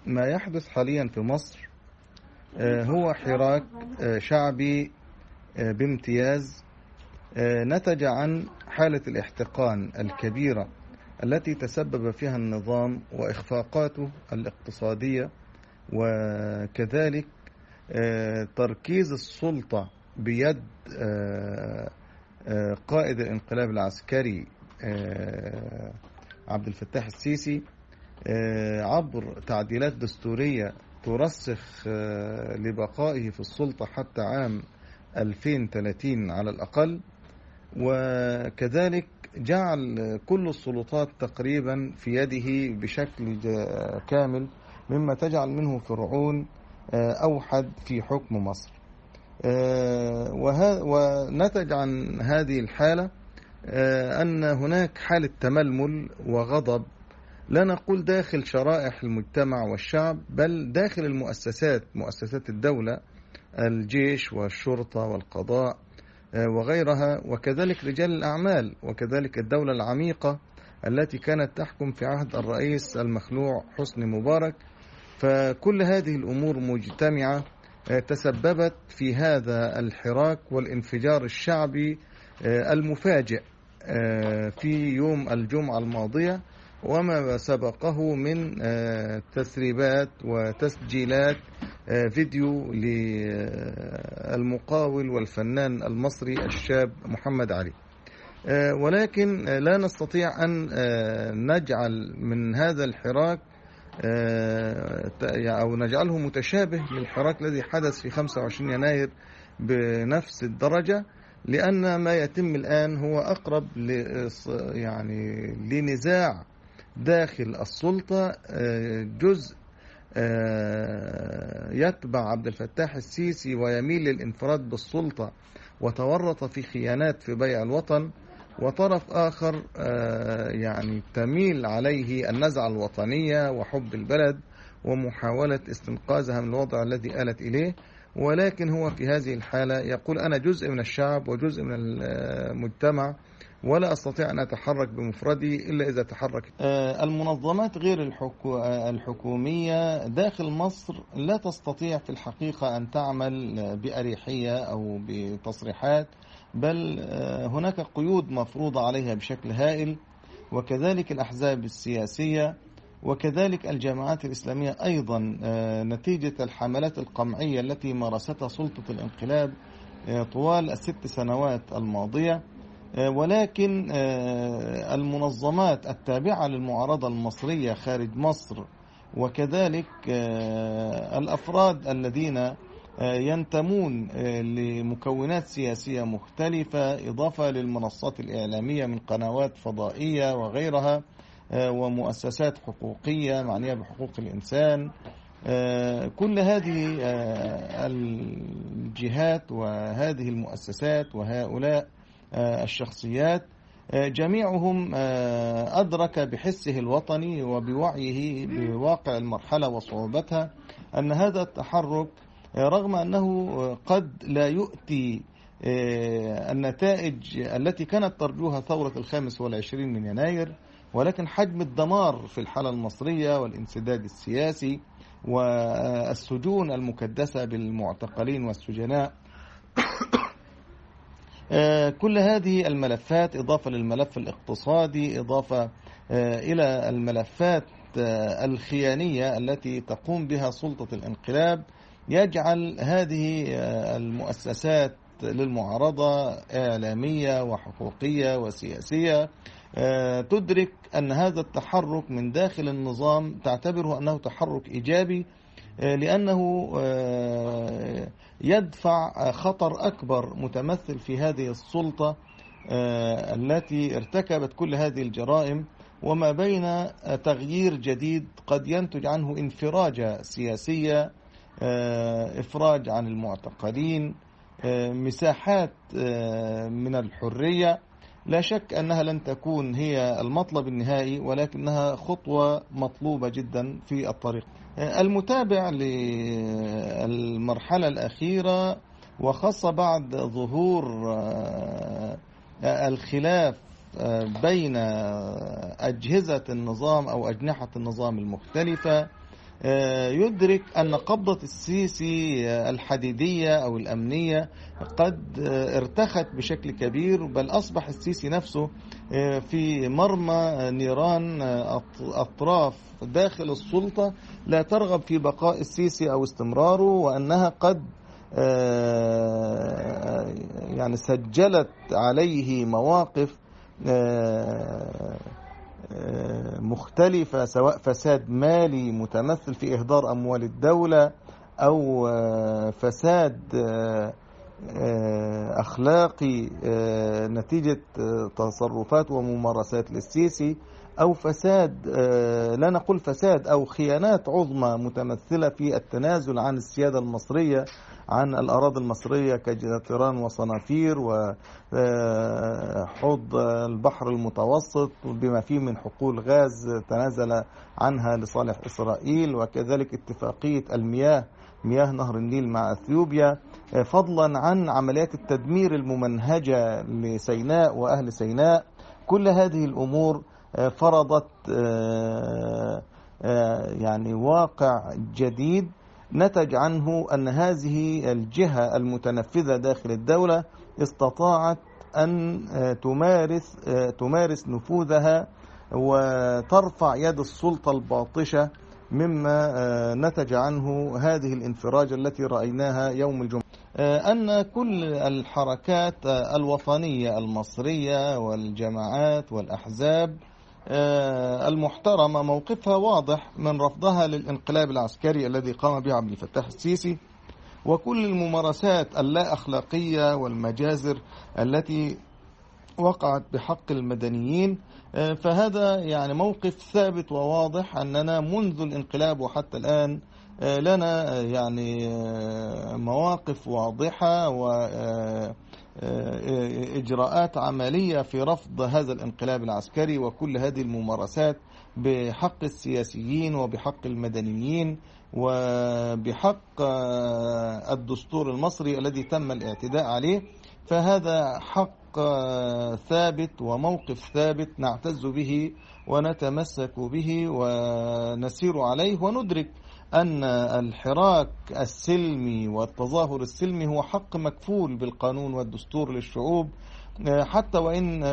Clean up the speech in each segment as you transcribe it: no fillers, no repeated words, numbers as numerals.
ما يحدث حاليا في مصر هو حراك شعبي بامتياز، نتج عن حالة الاحتقان الكبيرة التي تسبب فيها النظام وإخفاقاته الاقتصادية، وكذلك تركيز السلطة بيد قائد الانقلاب العسكري عبد الفتاح السيسي عبر تعديلات دستورية ترسخ لبقائه في السلطة حتى عام 2030 على الأقل. وكذلك جعل كل السلطات تقريبا في يده بشكل كامل، مما تجعل منه فرعون أوحد في حكم مصر. ونتج عن هذه الحالة أن هناك حالة تململ وغضب، لا نقول داخل شرائح المجتمع والشعب، بل داخل المؤسسات، مؤسسات الدولة، الجيش والشرطة والقضاء وغيرها، وكذلك رجال الأعمال، وكذلك الدولة العميقة التي كانت تحكم في عهد الرئيس المخلوع حسني مبارك. فكل هذه الأمور مجتمعة تسببت في هذا الحراك والانفجار الشعبي المفاجئ في يوم الجمعة الماضية، وما سبقه من تسريبات وتسجيلات فيديو للمقاول والفنان المصري الشاب محمد علي. ولكن لا نستطيع أن نجعل من هذا الحراك أو نجعله متشابه للحراك الذي حدث في 25 يناير بنفس الدرجة، لأن ما يتم الآن هو أقرب لنزاع داخل السلطة، جزء يتبع عبد الفتاح السيسي ويميل للانفراد بالسلطة وتورط في خيانات في بيع الوطن، وطرف آخر تميل عليه النزعة الوطنية وحب البلد ومحاولة استنقاذها من الوضع الذي آلت إليه. ولكن هو في هذه الحالة يقول أنا جزء من الشعب وجزء من المجتمع، ولا أستطيع أن أتحرك بمفردي إلا إذا تحرك. المنظمات غير الحكومية داخل مصر لا تستطيع في الحقيقة أن تعمل بأريحية أو بتصريحات، بل هناك قيود مفروضة عليها بشكل هائل، وكذلك الأحزاب السياسية، وكذلك الجماعات الإسلامية أيضا، نتيجة الحملات القمعية التي مارستها سلطة الانقلاب طوال ال6 سنوات الماضية. ولكن المنظمات التابعة للمعارضة المصرية خارج مصر، وكذلك الأفراد الذين ينتمون لمكونات سياسية مختلفة، إضافة للمنصات الإعلامية من قنوات فضائية وغيرها، ومؤسسات حقوقية معنية بحقوق الإنسان، كل هذه الجهات وهذه المؤسسات وهؤلاء الشخصيات جميعهم أدرك بحسه الوطني وبوعيه بواقع المرحلة وصعوبتها أن هذا التحرك رغم أنه قد لا يؤتي النتائج التي كانت ترجوها ثورة 25 من يناير، ولكن حجم الدمار في الحالة المصرية والانسداد السياسي والسجون المكدسة بالمعتقلين والسجناء، كل هذه الملفات إضافة للملف الاقتصادي، إضافة إلى الملفات الخيانية التي تقوم بها سلطة الانقلاب، يجعل هذه المؤسسات للمعارضة إعلامية وحقوقية وسياسية تدرك أن هذا التحرك من داخل النظام تعتبره أنه تحرك إيجابي، لأنه يدفع خطر أكبر متمثل في هذه السلطة التي ارتكبت كل هذه الجرائم، وما بين تغيير جديد قد ينتج عنه انفراجة سياسية، إفراج عن المعتقلين، مساحات من الحرية. لا شك أنها لن تكون هي المطلب النهائي، ولكنها خطوة مطلوبة جدا في الطريق. المتابع للمرحلة الأخيرة، وخاصة بعد ظهور الخلاف بين أجهزة النظام أو أجنحة النظام المختلفة، يدرك أن قبضة السيسي الحديدية أو الأمنية قد ارتخت بشكل كبير، بل أصبح السيسي نفسه في مرمى نيران أطراف داخل السلطة لا ترغب في بقاء السيسي أو استمراره، وأنها قد يعني سجلت عليه مواقف مختلفة، سواء فساد مالي متمثل في إهدار أموال الدولة، أو فساد أخلاقي نتيجة تصرفات وممارسات للسيسي، أو فساد لا نقول فساد، أو خيانات عظمى متمثلة في التنازل عن السيادة المصرية، عن الأراضي المصرية كجيران وصنافير وحوض البحر المتوسط بما فيه من حقول غاز تنازل عنها لصالح إسرائيل، وكذلك اتفاقية المياه، مياه نهر النيل مع أثيوبيا، فضلا عن عمليات التدمير الممنهجة لسيناء وأهل سيناء. كل هذه الأمور فرضت يعني واقع جديد نتج عنه أن هذه الجهة المتنفذة داخل الدولة استطاعت أن تمارس نفوذها وترفع يد السلطة الباطشة، مما نتج عنه هذه الانفراجة التي رأيناها يوم الجمعة. أن كل الحركات الوطنية المصرية والجماعات والأحزاب المحترمة موقفها واضح من رفضها للانقلاب العسكري الذي قام به عبد الفتاح السيسي، وكل الممارسات اللا أخلاقية والمجازر التي وقعت بحق المدنيين. فهذا يعني موقف ثابت وواضح أننا منذ الانقلاب وحتى الآن لنا يعني مواقف واضحة وإجراءات عملية في رفض هذا الانقلاب العسكري وكل هذه الممارسات بحق السياسيين وبحق المدنيين وبحق الدستور المصري الذي تم الاعتداء عليه. فهذا حق ثابت وموقف ثابت نعتز به ونتمسك به ونسير عليه، وندرك أن الحراك السلمي والتظاهر السلمي هو حق مكفول بالقانون والدستور للشعوب، حتى وإن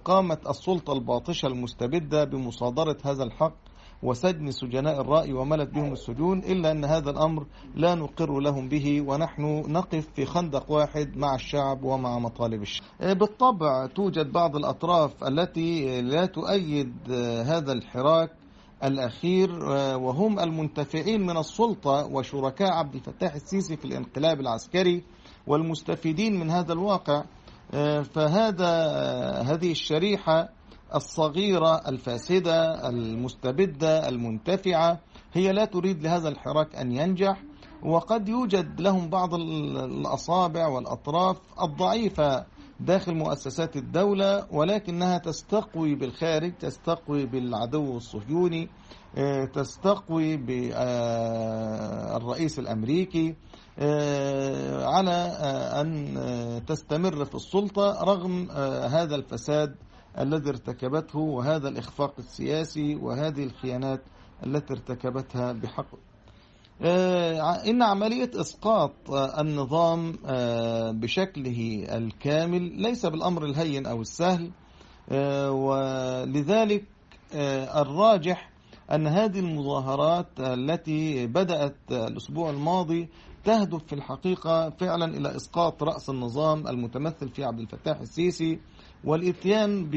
قامت السلطة الباطشة المستبدة بمصادرة هذا الحق وسجن سجناء الرأي وملت بهم السجون، إلا أن هذا الأمر لا نقر لهم به، ونحن نقف في خندق واحد مع الشعب ومع مطالب الشعب. بالطبع توجد بعض الأطراف التي لا تؤيد هذا الحراك الأخير، وهم المنتفعين من السلطة وشركاء عبد الفتاح السيسي في الانقلاب العسكري والمستفيدين من هذا الواقع. هذه الشريحة الصغيرة الفاسدة المستبدة المنتفعة هي لا تريد لهذا الحراك أن ينجح، وقد يوجد لهم بعض الأصابع والأطراف الضعيفة داخل مؤسسات الدولة، ولكنها تستقوي بالخارج، تستقوي بالعدو الصهيوني، تستقوي بالرئيس الأمريكي على أن تستمر في السلطة رغم هذا الفساد الذي ارتكبته وهذا الإخفاق السياسي وهذه الخيانات التي ارتكبتها بحق. إن عملية إسقاط النظام بشكله الكامل ليس بالأمر الهين أو السهل، ولذلك الراجح أن هذه المظاهرات التي بدأت الأسبوع الماضي تهدف في الحقيقة فعلا إلى إسقاط رأس النظام المتمثل في عبد الفتاح السيسي والإتيان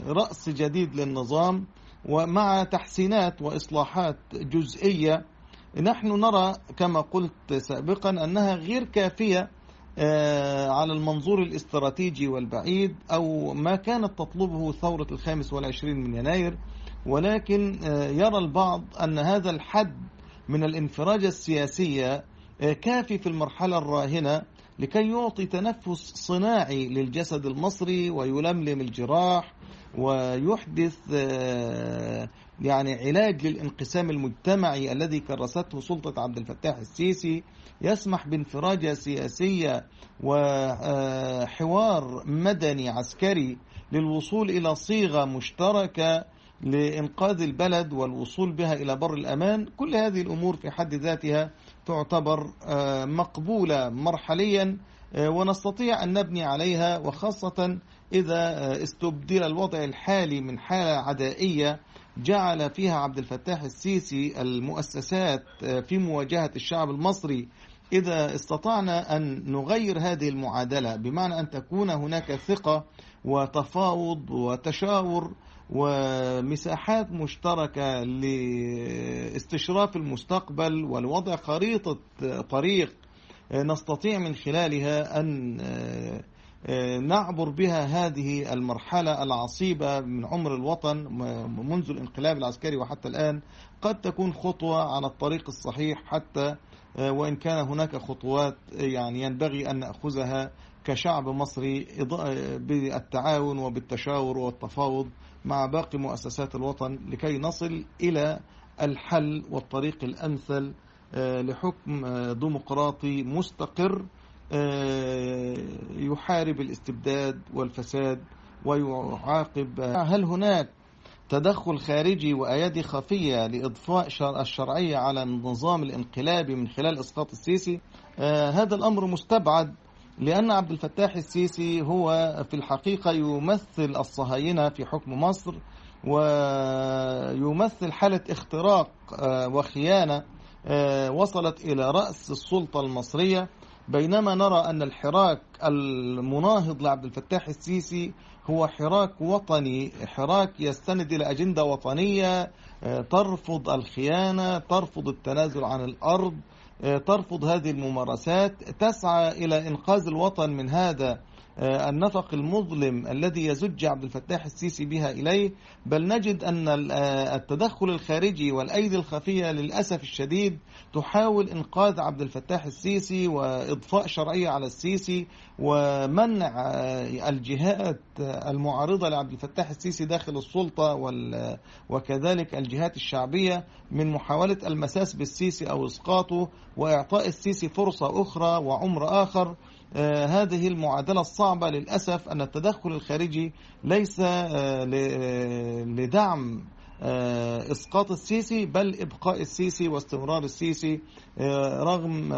برأس جديد للنظام ومع تحسينات وإصلاحات جزئية. نحن نرى كما قلت سابقا أنها غير كافية على المنظور الاستراتيجي والبعيد أو ما كانت تطلبه ثورة 25 من يناير، ولكن يرى البعض أن هذا الحد من الانفراجة السياسية كافي في المرحلة الراهنة لكي يعطي تنفس صناعي للجسد المصري ويلملم الجراح ويحدث يعني علاج للانقسام المجتمعي الذي كرسته سلطة عبد الفتاح السيسي، يسمح بانفراجة سياسية وحوار مدني عسكري للوصول إلى صيغة مشتركة لإنقاذ البلد والوصول بها إلى بر الأمان. كل هذه الأمور في حد ذاتها تعتبر مقبولة مرحليا، ونستطيع أن نبني عليها، وخاصة إذا استبدل الوضع الحالي من حالة عدائية جعل فيها عبد الفتاح السيسي المؤسسات في مواجهة الشعب المصري. إذا استطعنا أن نغير هذه المعادلة، بمعنى أن تكون هناك ثقة وتفاوض وتشاور ومساحات مشتركة لاستشراف المستقبل ولوضع خريطة طريق نستطيع من خلالها أن نعبر بها هذه المرحلة العصيبة من عمر الوطن منذ الانقلاب العسكري وحتى الآن، قد تكون خطوة على الطريق الصحيح، حتى وإن كان هناك خطوات يعني ينبغي أن نأخذها كشعب مصري بالتعاون وبالتشاور والتفاوض مع باقي مؤسسات الوطن لكي نصل إلى الحل والطريق الأمثل لحكم ديمقراطي مستقر يحارب الاستبداد والفساد ويعاقب. هل هناك تدخل خارجي وأيادي خفية لإضفاء الشرعية على النظام الانقلابي من خلال إسقاط السيسي؟ هذا الأمر مستبعد، لأن عبد الفتاح السيسي هو في الحقيقة يمثل الصهاينة في حكم مصر، ويمثل حالة اختراق وخيانة وصلت إلى رأس السلطة المصرية، بينما نرى أن الحراك المناهض لعبد الفتاح السيسي هو حراك وطني، حراك يستند إلى أجندة وطنية ترفض الخيانة، ترفض التنازل عن الأرض، ترفض هذه الممارسات، تسعى إلى إنقاذ الوطن من هذا النفق المظلم الذي يزج عبد الفتاح السيسي بها إليه. بل نجد أن التدخل الخارجي والأيدي الخفية للأسف الشديد تحاول إنقاذ عبد الفتاح السيسي وإضفاء شرعية على السيسي ومنع الجهات المعارضة لعبد الفتاح السيسي داخل السلطة وكذلك الجهات الشعبية من محاولة المساس بالسيسي أو إسقاطه وإعطاء السيسي فرصة أخرى وعمر آخر. هذه المعادلة الصعبة للأسف أن التدخل الخارجي ليس لدعم إسقاط السيسي بل إبقاء السيسي واستمرار السيسي رغم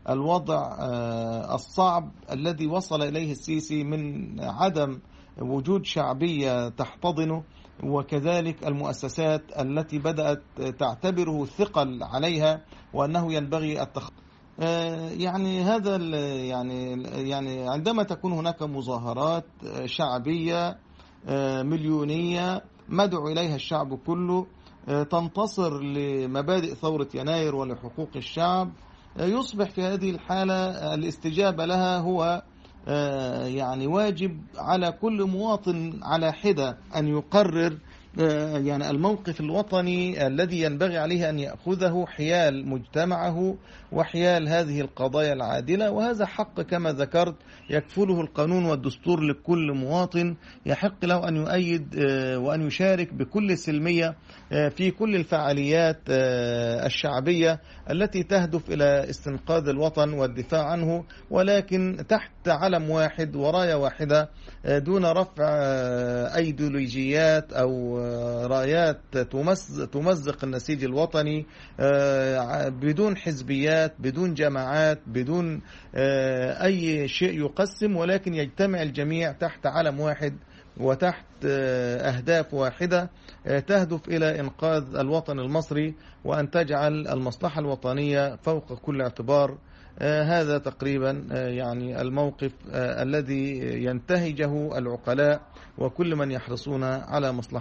الوضع الصعب الذي وصل إليه السيسي من عدم وجود شعبية تحتضنه، وكذلك المؤسسات التي بدأت تعتبره ثقل عليها وأنه ينبغي التخطي. يعني هذا يعني عندما تكون هناك مظاهرات شعبية مليونية مدعو إليها الشعب كله تنتصر لمبادئ ثورة يناير ولحقوق الشعب، يصبح في هذه الحالة الاستجابة لها هو يعني واجب على كل مواطن على حدة أن يقرر يعني الموقف الوطني الذي ينبغي عليه أن يأخذه حيال مجتمعه وحيال هذه القضايا العادلة. وهذا حق كما ذكرت يكفله القانون والدستور لكل مواطن، يحق له أن يؤيد وأن يشارك بكل سلمية في كل الفعاليات الشعبية التي تهدف إلى استنقاذ الوطن والدفاع عنه، ولكن تحت علم واحد وراية واحدة دون رفع أيديولوجيات أو رايات تمزق النسيج الوطني، بدون حزبيات، بدون جماعات، بدون أي شيء يقسم، ولكن يجتمع الجميع تحت علم واحد وتحت أهداف واحدة تهدف إلى إنقاذ الوطن المصري وأن تجعل المصلحة الوطنية فوق كل اعتبار. هذا تقريبا يعني الموقف الذي ينتهجه العقلاء وكل من يحرصون على مصلحة